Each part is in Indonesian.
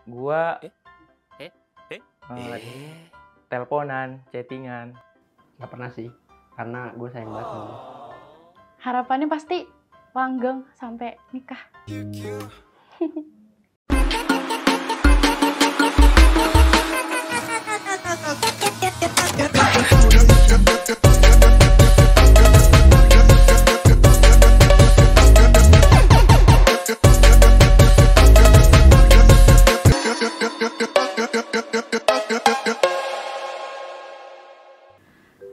Gua Eh, eh, eh, eh, eh. teleponan, chattingan. Gak pernah sih, karena gue sayang banget sama dia. Harapannya pasti langgeng sampai nikah.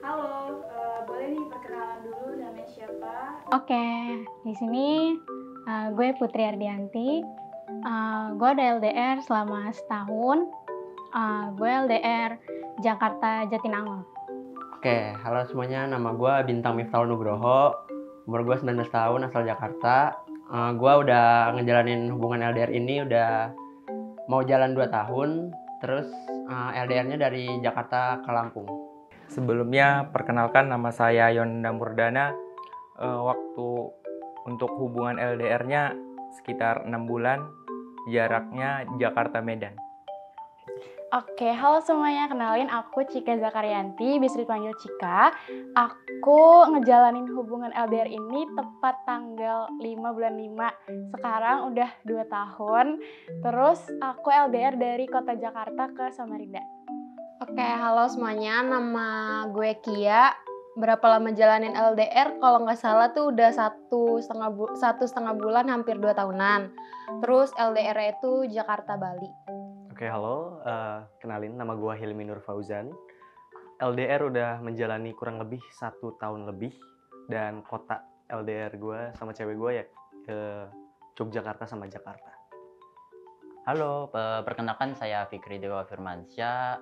Halo, boleh nih perkenalan dulu namanya siapa? Oke, di sini gue Putri Ardianti. Gue udah LDR selama setahun. Gue LDR Jakarta Jatinangor. Oke, halo semuanya, nama gue Bintang Miftahul Nugroho. Umur gue 19 tahun, asal Jakarta. Gue udah ngejalanin hubungan LDR ini udah mau jalan 2 tahun. Terus LDR-nya dari Jakarta ke Lampung. Sebelumnya perkenalkan, nama saya Yonda Murdana. Waktu untuk hubungan LDR-nya sekitar 6 bulan, jaraknya Jakarta Medan. Oke, halo semuanya, kenalin aku Cika Zakarianti, bisa dipanggil Cika. Aku ngejalanin hubungan LDR ini tepat tanggal 5 bulan 5. Sekarang udah 2 tahun. Terus aku LDR dari kota Jakarta ke Samarinda. Oke, halo semuanya, nama gue Kia. Berapa lama jalanin LDR? Kalau nggak salah tuh udah satu setengah bulan, hampir 2 tahunan. Terus LDR itu Jakarta Bali. Oke, halo. Kenalin, nama gue Hilmi Nur Fauzan. LDR udah menjalani kurang lebih 1 tahun lebih. Dan kota LDR gue sama cewek gue ya ke Yogyakarta sama Jakarta. Halo, perkenalkan saya Fikri Dewa Firmansyah.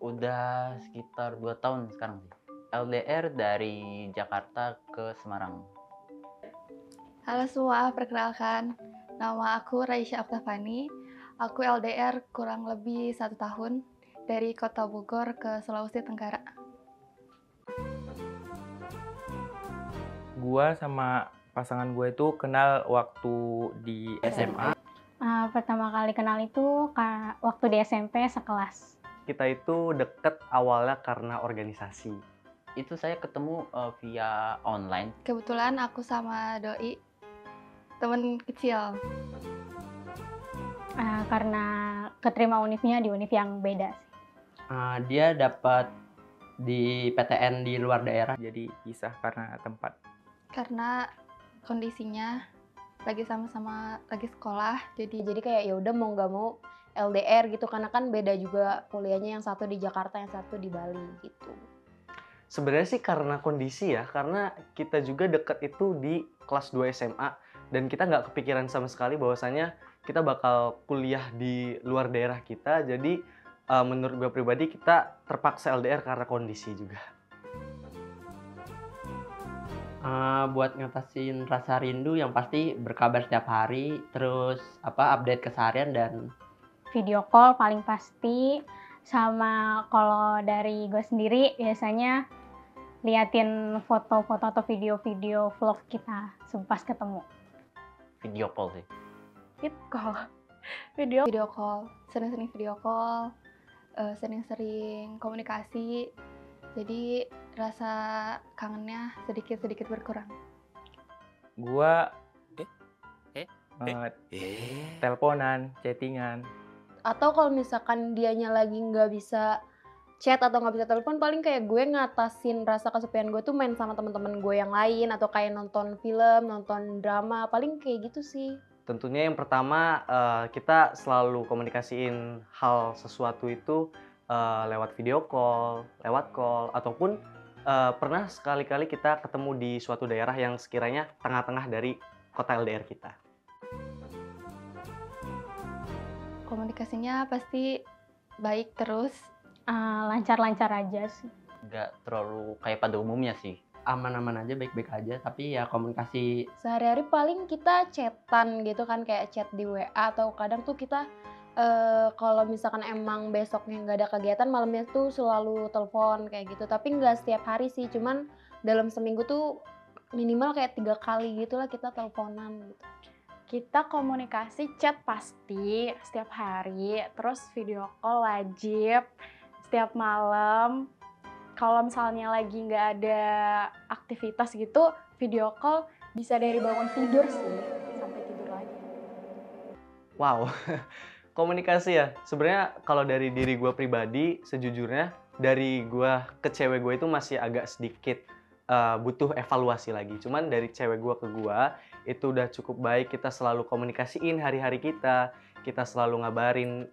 Udah sekitar 2 tahun sekarang sih. LDR dari Jakarta ke Semarang. Halo semua, perkenalkan. Nama aku Raisya Aftafani. Aku LDR kurang lebih 1 tahun dari kota Bogor ke Sulawesi Tenggara. Gua sama pasangan gue itu kenal waktu di SMA. Pertama kali kenal itu waktu di SMP sekelas. Kita itu deket awalnya karena organisasi. Itu saya ketemu via online. Kebetulan aku sama doi temen kecil. Karena keterima univnya di univ yang beda sih. Dia dapat di PTN di luar daerah. Jadi pisah karena tempat. Karena kondisinya lagi sama-sama lagi sekolah, Jadi kayak ya udah mau nggak mau LDR gitu, karena kan beda juga kuliahnya, yang satu di Jakarta, yang satu di Bali gitu. Sebenarnya sih karena kondisi ya, karena kita juga deket itu di kelas 2 SMA. Dan kita nggak kepikiran sama sekali bahwasannya kita bakal kuliah di luar daerah kita. Jadi menurut gue pribadi kita terpaksa LDR karena kondisi juga. Buat ngatasin rasa rindu yang pasti berkabar setiap hari, terus update keseharian dan Video call paling pasti. Sama kalau dari gue sendiri biasanya liatin foto-foto atau video-video vlog kita pas ketemu. Video call sih. Video video call, sering-sering video call, sering-sering komunikasi. Jadi rasa kangennya sedikit-sedikit berkurang. Gua Eh. teleponan, chattingan. Atau kalau misalkan dianya lagi nggak bisa chat atau nggak bisa telepon, paling kayak gue ngatasin rasa kesepian gue tuh main sama teman-teman gue yang lain, atau kayak nonton film, nonton drama, paling kayak gitu sih. Tentunya yang pertama kita selalu komunikasiin hal sesuatu itu lewat video call, lewat call, ataupun pernah sekali-kali kita ketemu di suatu daerah yang sekiranya tengah-tengah dari kota LDR kita. Komunikasinya pasti baik terus. Lancar-lancar aja sih. Nggak terlalu kayak pada umumnya sih. aman-aman aja, baik-baik aja, tapi ya komunikasi Sehari-hari paling kita chatan gitu kan, kayak chat di WA, atau kadang tuh kita kalau misalkan emang besoknya nggak ada kegiatan, malamnya tuh selalu telepon kayak gitu. Tapi nggak setiap hari sih, cuman dalam seminggu tuh minimal kayak 3 kali gitulah kita teleponan gitu. Kita komunikasi chat pasti setiap hari, terus video call wajib setiap malam. Kalau misalnya lagi nggak ada aktivitas gitu, video call bisa dari bangun tidur sih, sampai tidur lagi. Wow, komunikasi ya. Sebenarnya kalau dari diri gue pribadi, sejujurnya dari gue ke cewek gue itu masih agak sedikit butuh evaluasi lagi. Cuman dari cewek gue ke gue itu udah cukup baik. Kita selalu komunikasiin hari-hari kita selalu ngabarin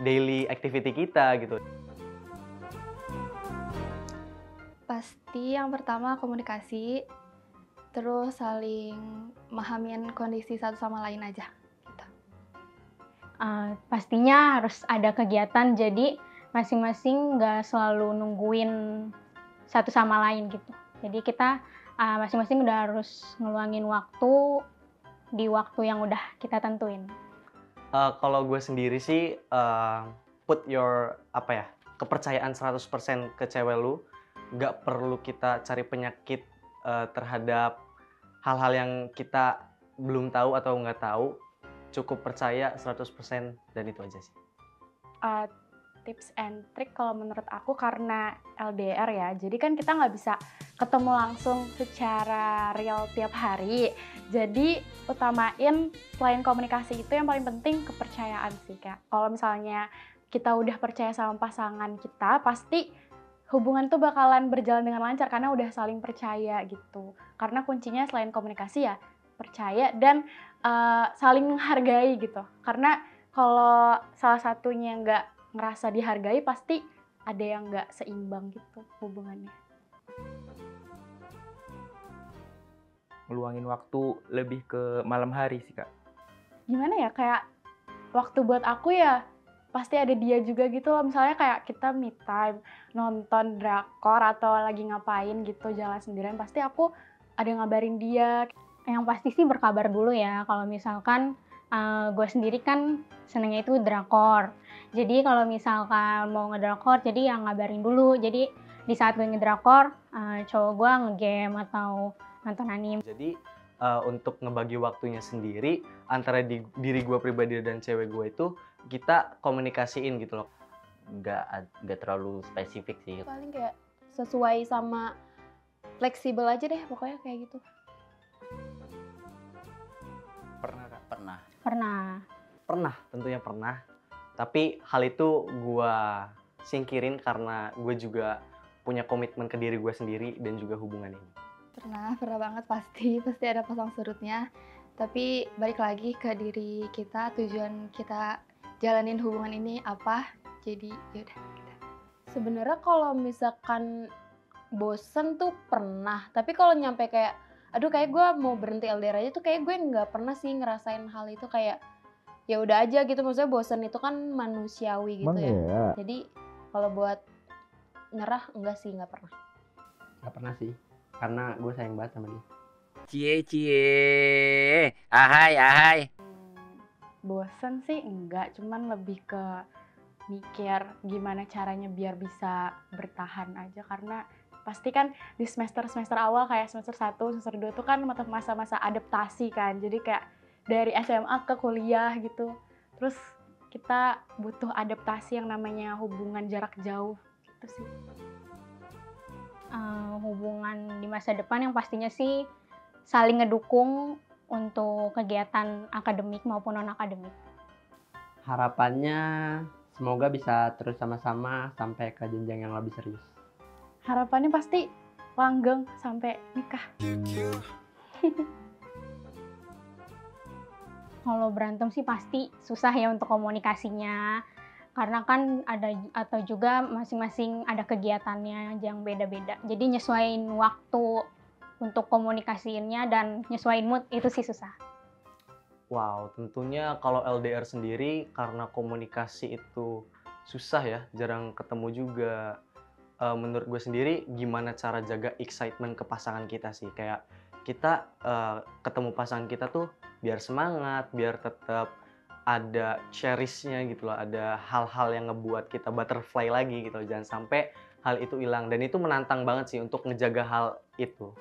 daily activity kita gitu. Pasti yang pertama komunikasi, terus saling memahamin kondisi satu sama lain aja. Gitu. Pastinya harus ada kegiatan, jadi masing-masing nggak selalu nungguin satu sama lain gitu. Jadi kita masing-masing udah harus ngeluangin waktu di waktu yang udah kita tentuin. Kalau gue sendiri sih put your kepercayaan 100% ke cewek lu. Nggak perlu kita cari penyakit terhadap hal-hal yang kita belum tahu atau nggak tahu. Cukup percaya 100% dan itu aja sih. Tips and trick kalau menurut aku karena LDR ya, jadi kan kita nggak bisa ketemu langsung secara real tiap hari. Jadi utamain selain komunikasi itu yang paling penting kepercayaan sih Kak. Kalau misalnya kita udah percaya sama pasangan kita, pasti hubungan tuh bakalan berjalan dengan lancar karena udah saling percaya gitu. Karena kuncinya selain komunikasi ya percaya dan saling menghargai gitu. Karena kalau salah satunya nggak ngerasa dihargai, pasti ada yang nggak seimbang gitu hubungannya. Ngeluangin waktu lebih ke malam hari sih Kak. Gimana ya, kayak waktu buat aku ya pasti ada dia juga gitu loh. Misalnya kayak kita me time, nonton drakor atau lagi ngapain gitu jalan sendirian, pasti aku ada ngabarin dia. Yang pasti sih berkabar dulu ya, kalau misalkan gue sendiri kan senengnya itu drakor. Jadi kalau misalkan mau ngedrakor, jadi yang ngabarin dulu. Jadi di saat gue ngedrakor, cowok gue ngegame atau nonton anime. Jadi untuk ngebagi waktunya sendiri antara diri gue pribadi dan cewek gue itu kita komunikasiin gitu loh. Nggak terlalu spesifik sih. Paling kayak sesuai sama fleksibel aja deh pokoknya kayak gitu. Pernah Kak? Pernah. Tentunya pernah. Tapi hal itu gue singkirin karena gue juga punya komitmen ke diri gue sendiri dan juga hubungan ini. Pernah banget pasti ada pasang surutnya. Tapi balik lagi ke diri kita, tujuan kita jalanin hubungan ini apa. Jadi yaudah. Sebenarnya kalau misalkan bosen tuh pernah, tapi kalau nyampe kayak aduh kayak gue mau berhenti LDR aja tuh kayak gue nggak pernah sih ngerasain hal itu. Kayak ya udah aja gitu, maksudnya bosen itu kan manusiawi gitu ya. Jadi kalau buat nyerah enggak sih, nggak pernah. Nggak pernah sih, karena gue sayang banget sama dia. Cie, ahai. Bosan sih enggak, cuman lebih ke mikir gimana caranya biar bisa bertahan aja. Karena pasti kan di semester awal kayak semester 1, semester 2 tuh kan masa-masa adaptasi kan. Jadi kayak dari SMA ke kuliah gitu. Terus kita butuh adaptasi yang namanya hubungan jarak jauh gitu sih. Hubungan di masa depan yang pastinya sih saling ngedukung untuk kegiatan akademik maupun non-akademik. Harapannya semoga bisa terus sama-sama sampai ke jenjang yang lebih serius. Harapannya pasti langgeng sampai nikah. Kalau berantem sih pasti susah ya untuk komunikasinya. Karena kan ada atau juga masing-masing ada kegiatannya yang beda-beda. Jadi nyesuaiin waktu untuk komunikasiinnya dan nyesuaiin mood itu sih susah. Wow, tentunya kalau LDR sendiri karena komunikasi itu susah ya, jarang ketemu juga. Menurut gue sendiri gimana cara jaga excitement ke pasangan kita sih. Kayak kita ketemu pasangan kita tuh biar semangat, biar tetap ada cherish-nya gitu loh, ada hal-hal yang ngebuat kita butterfly lagi gitu loh. Jangan sampai hal itu hilang, dan itu menantang banget sih untuk ngejaga hal itu.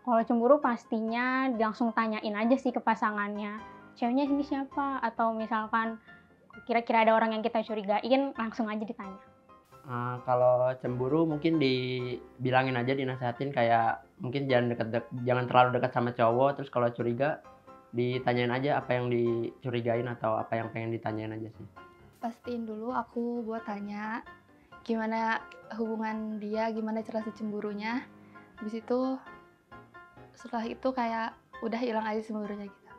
Kalau cemburu pastinya langsung tanyain aja sih ke pasangannya, ceweknya ini siapa? Atau misalkan kira-kira ada orang yang kita curigain, langsung aja ditanya. Kalau cemburu mungkin dibilangin aja, dinasehatin kayak mungkin jangan terlalu dekat sama cowok. Terus kalau curiga ditanyain aja apa yang dicurigain atau apa yang pengen ditanyain aja sih. Pastiin dulu aku buat tanya gimana hubungan dia, gimana cara cemburunya. Habis itu setelah itu kayak udah hilang aja cemburunya gitu.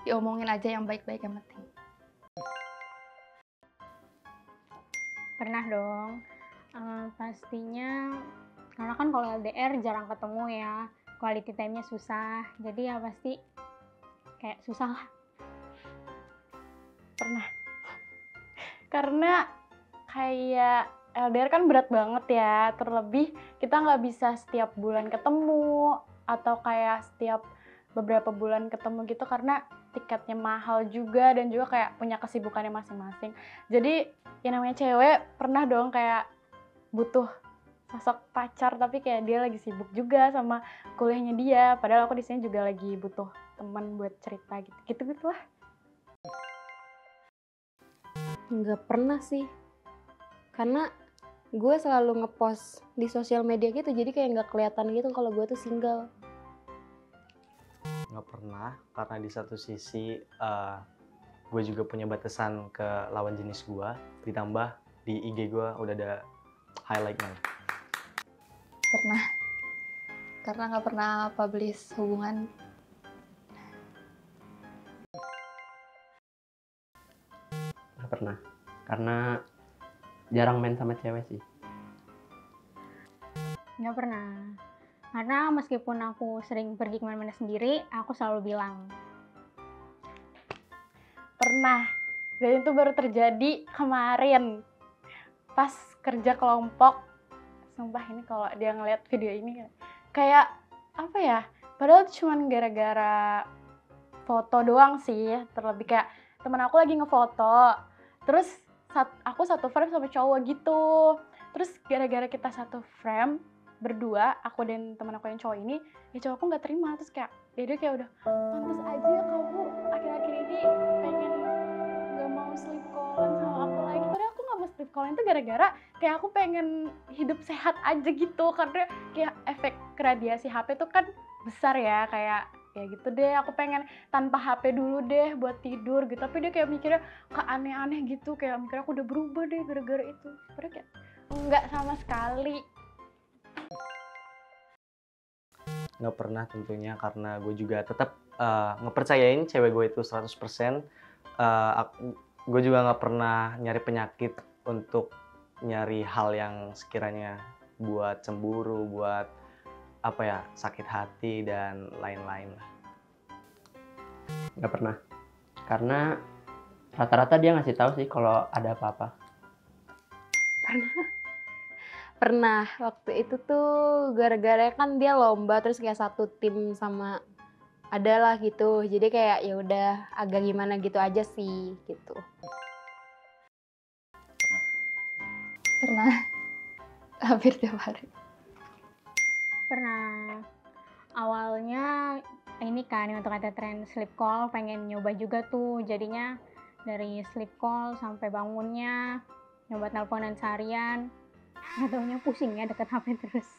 Diomongin aja yang baik-baik yang penting. Pernah dong. Pastinya karena kan kalau LDR jarang ketemu ya, quality time-nya susah. Jadi ya pasti kayak susah lah. Pernah. Karena kayak LDR kan berat banget ya, terlebih kita nggak bisa setiap bulan ketemu atau kayak setiap beberapa bulan ketemu gitu karena tiketnya mahal juga dan juga kayak punya kesibukannya masing-masing. Jadi yang namanya cewek pernah dong kayak butuh sosok pacar tapi kayak dia lagi sibuk juga sama kuliahnya dia, padahal aku di sini juga lagi butuh teman buat cerita gitu lah. Nggak pernah sih, karena gue selalu ngepost di sosial media gitu, jadi kayak nggak kelihatan gitu kalau gue tuh single. Nggak pernah, karena di satu sisi gue juga punya batasan ke lawan jenis gue, ditambah di IG gue udah ada highlightnya. Pernah, karena nggak pernah publish hubungan. Nggak pernah, karena jarang main sama cewek sih. Nggak pernah. Karena meskipun aku sering pergi kemana-mana sendiri, aku selalu bilang. Pernah, dan itu baru terjadi kemarin pas kerja kelompok. Sumpah ini kalau dia ngeliat video ini kayak apa ya, padahal cuman gara-gara foto doang sih, terlebih kayak temen aku lagi ngefoto, terus aku satu frame sama cowok gitu, terus gara-gara kita satu frame berdua, aku dan teman aku yang cowok ini, ya cowok aku nggak terima, terus kayak ya dia kayak udah pantas aja kamu akhir-akhir ini pengen nggak mau sleep callan sama aku lagi, padahal aku nggak mau sleep callan itu gara-gara kayak aku pengen hidup sehat aja gitu, karena kayak efek radiasi HP tuh kan besar ya, kayak ya gitu deh, aku pengen tanpa HP dulu deh buat tidur gitu, tapi dia kayak mikirnya kok aneh-aneh gitu, kayak mikirnya aku udah berubah deh gara-gara itu, padahal kayak enggak sama sekali. Nggak pernah tentunya, karena gue juga tetap ngepercayain cewek gue itu 100%. Gue juga nggak pernah nyari penyakit untuk nyari hal yang sekiranya buat cemburu, buat apa ya, sakit hati dan lain-lain lah. Nggak pernah, karena rata-rata dia ngasih tahu sih kalau ada apa-apa. Pernah, waktu itu tuh gara-gara kan dia lomba, terus kayak satu tim sama adalah gitu, jadi kayak ya udah agak gimana gitu aja sih gitu. Pernah, hampir tiap hari. Pernah. Awalnya ini kan untuk ada tren sleep call, pengen nyoba juga tuh, jadinya dari sleep call sampai bangunnya nyoba teleponan seharian, nggak taunya pusing ya deket HP terus.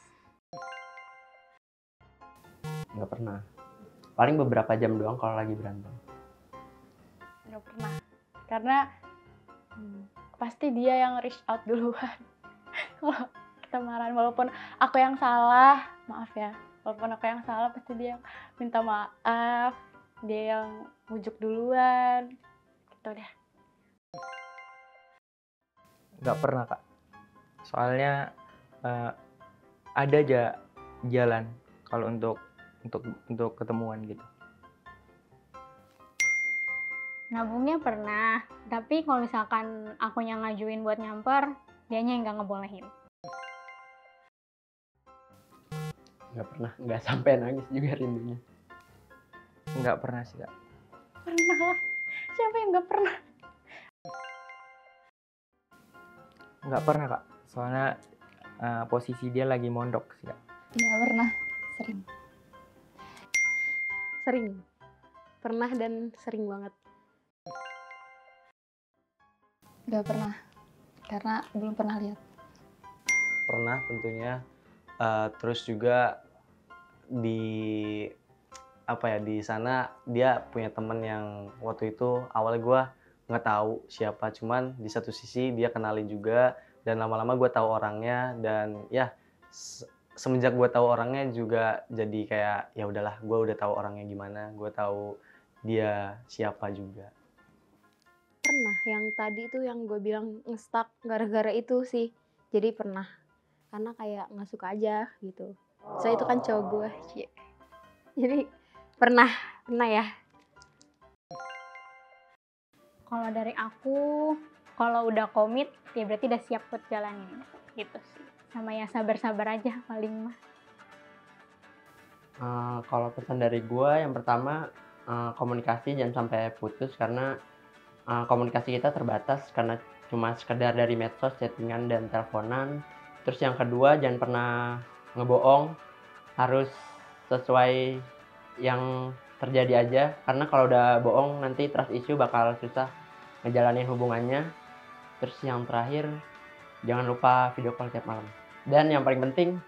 Nggak pernah, paling beberapa jam doang kalau lagi berantem. Nggak pernah, karena pasti dia yang reach out duluan. Kalau kita marahan, walaupun aku yang salah, maaf ya, walaupun aku yang salah pasti dia yang minta maaf, dia yang bujuk duluan gitu deh. Nggak pernah kak, soalnya ada aja jalan kalau untuk ketemuan gitu. Nabungnya pernah, tapi kalau misalkan aku yang ngajuin buat nyamper, dianya yang nggak ngebolehin. Nggak pernah, nggak sampai nangis juga rindunya. Nggak pernah sih kak. Pernah lah, siapa yang nggak pernah? Nggak pernah kak, soalnya posisi dia lagi mondok sih kak. Nggak pernah, sering. Sering. Pernah dan sering banget. Gak pernah, karena belum pernah lihat. Pernah tentunya. Terus juga di di sana dia punya temen yang waktu itu awalnya gue nggak tahu siapa, cuman di satu sisi dia kenalin juga, dan lama-lama gue tahu orangnya, dan ya semenjak gue tahu orangnya juga jadi kayak ya udahlah, gue udah tahu orangnya gimana, gue tahu dia siapa juga. Pernah, yang tadi tuh yang gue bilang nge-stuck gara-gara itu sih. Jadi pernah, karena kayak nggak suka aja gitu. Soalnya itu kan cowok gue. Cie. Jadi pernah ya. Kalau dari aku, kalau udah komit ya berarti udah siap buat jalanin gitu sih. Sama ya sabar-sabar aja paling mah. Kalau pesan dari gua yang pertama, komunikasi jangan sampai putus, karena komunikasi kita terbatas karena cuma sekedar dari medsos, chattingan dan teleponan. Terus yang kedua, jangan pernah ngebohong, harus sesuai yang terjadi aja, karena kalau udah bohong nanti trust issue bakal susah ngejalanin hubungannya. Terus yang terakhir, jangan lupa video call tiap malam. Dan yang paling penting,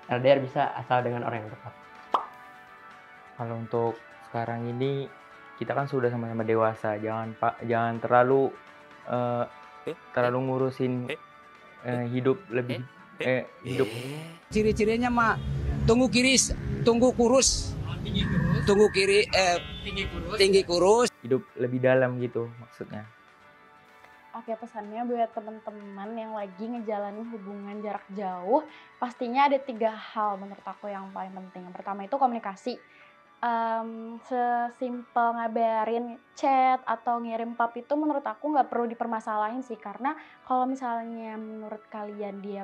LDR bisa asal dengan orang yang tepat. Kalau untuk sekarang ini kita kan sudah sama-sama dewasa, jangan terlalu ngurusin hidup lebih hidup. Ciri-cirinya mah tunggu kurus. Tunggu kiri tinggi kurus. Hidup lebih dalam gitu maksudnya. Oke, pesannya buat teman-teman yang lagi ngejalanin hubungan jarak jauh, pastinya ada 3 hal menurut aku yang paling penting. Yang pertama itu komunikasi. Sesimpel ngabarin chat atau ngirim pap itu menurut aku nggak perlu dipermasalahin sih, karena kalau misalnya menurut kalian dia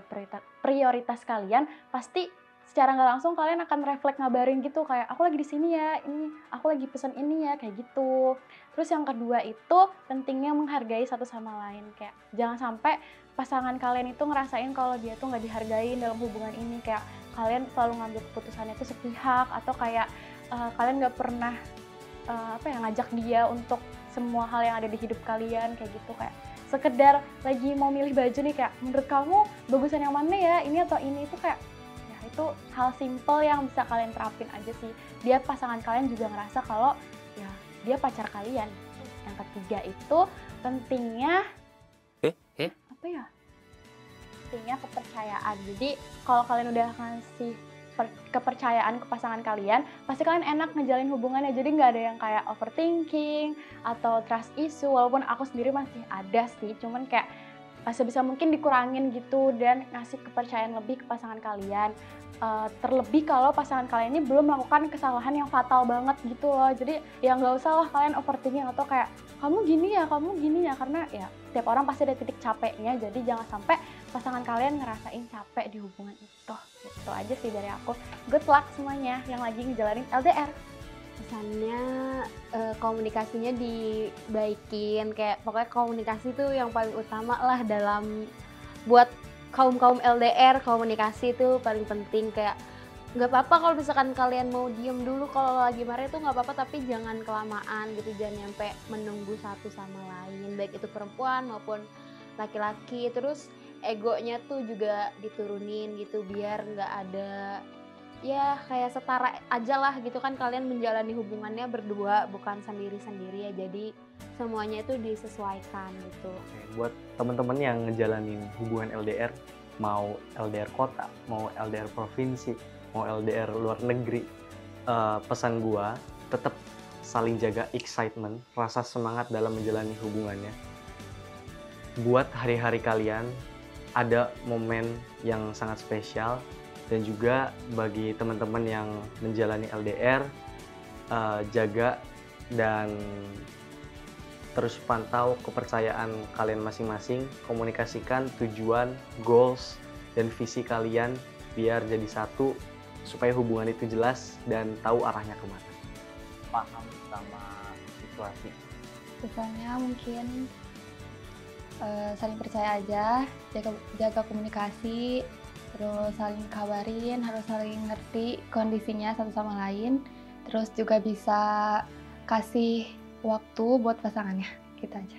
prioritas kalian, pasti secara nggak langsung kalian akan refleks ngabarin gitu, kayak aku lagi di sini ya, ini aku lagi pesan ini ya, kayak gitu. Terus yang kedua itu pentingnya menghargai satu sama lain, kayak jangan sampai pasangan kalian itu ngerasain kalau dia tuh nggak dihargain dalam hubungan ini, kayak kalian selalu ngambil keputusannya itu sepihak, atau kayak kalian nggak pernah ngajak dia untuk semua hal yang ada di hidup kalian, kayak gitu. Kayak sekedar lagi mau milih baju nih, kayak menurut kamu bagusan yang mana ya, ini atau ini, itu kayak ya itu hal simple yang bisa kalian terapin aja sih, biar pasangan kalian juga ngerasa kalau ya dia pacar kalian. Yang ketiga itu pentingnya pentingnya kepercayaan. Jadi kalau kalian udah ngasih kepercayaan ke pasangan kalian, pasti kalian enak ngejalin hubungannya. Jadi nggak ada yang kayak overthinking atau trust issue, walaupun aku sendiri masih ada sih, cuman kayak sebisa mungkin dikurangin gitu, dan ngasih kepercayaan lebih ke pasangan kalian. Terlebih kalau pasangan kalian ini belum melakukan kesalahan yang fatal banget gitu loh. Jadi ya nggak usah lah kalian overthinking atau kayak kamu gini ya, karena ya tiap orang pasti ada titik capeknya. Jadi jangan sampai pasangan kalian ngerasain capek di hubungan itu. Gitu aja sih dari aku. Good luck semuanya yang lagi ngejalanin LDR. Pesannya komunikasinya dibaikin, kayak pokoknya komunikasi tuh yang paling utama lah dalam buat kaum LDR. Komunikasi itu paling penting. Kayak nggak apa-apa kalau misalkan kalian mau diem dulu kalau lagi marah, itu nggak apa-apa, tapi jangan kelamaan gitu, jangan nyampe menunggu satu sama lain, baik itu perempuan maupun laki-laki. Terus egonya tuh juga diturunin gitu, biar nggak ada ya kayak setara aja lah gitu kan, kalian menjalani hubungannya berdua bukan sendiri-sendiri ya, jadi semuanya itu disesuaikan gitu. Buat teman-teman yang ngejalanin hubungan LDR, mau LDR kota, mau LDR provinsi, mau LDR luar negeri, pesan gua tetap saling jaga excitement, rasa semangat dalam menjalani hubungannya. Buat hari-hari kalian ada momen yang sangat spesial. Dan juga bagi teman-teman yang menjalani LDR, jaga dan terus pantau kepercayaan kalian masing-masing, komunikasikan tujuan, goals, dan visi kalian biar jadi satu, supaya hubungan itu jelas dan tahu arahnya kemana. Paham sama situasi. Pesannya mungkin saling percaya aja, jaga komunikasi, terus saling kabarin, harus saling ngerti kondisinya satu sama lain. Terus juga bisa kasih waktu buat pasangannya, gitu aja.